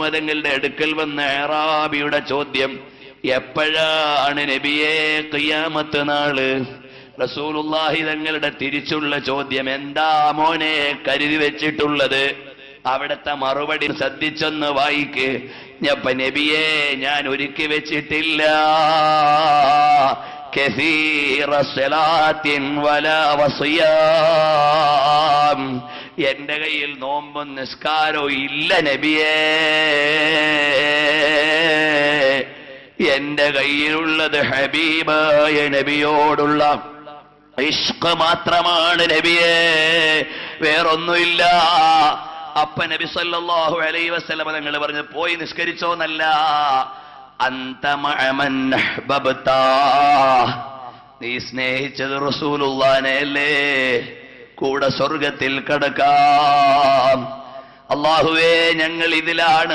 മതങ്ങളുടെ അടുക്കൽ വന്ന അറാബിയുടെ ചോദ്യം, എപ്പോഴാണ് നബിയെ ഖിയാമത്ത് നാള്? റസൂലുള്ളാഹി തങ്ങളുടെ തിരിച്ചുള്ള ചോദ്യം, എന്താ മോനെ കരുതി വെച്ചിട്ടുള്ളത്? അവിടുത്തെ മറുപടി ശ്രദ്ധിച്ചൊന്ന് വായിക്ക്. നബിയെ, ഞാൻ ഒരുക്കി വെച്ചിട്ടില്ല കസീറ സ്വലാത്തിൻ വലാ വസിയാം. എന്റെ കയ്യിൽ നോമ്പും നിസ്കാരവും ഇല്ല നബിയേ. എന്റെ കയ്യിലുള്ളത് ഹബീബായ നബിയോടുള്ള ഇഷ്ഖ് മാത്രമാണ് നബിയേ, വേറൊന്നുമില്ല. അപ്പ നബി സല്ലല്ലാഹു അലൈഹി വസല്ലം തങ്ങൾ പറഞ്ഞു, പോയി നിസ്കരിച്ചോന്നല്ല, അന്ത മഅ മൻ അഹ്ബബ്ത, നീ സ്നേഹിച്ചത് റസൂലുള്ളാഹിനെ അല്ലേ, കൂടെ സ്വർഗത്തിൽ കടക്കാം. അല്ലാഹുവേ, ഞങ്ങൾ ഇതിലാണ്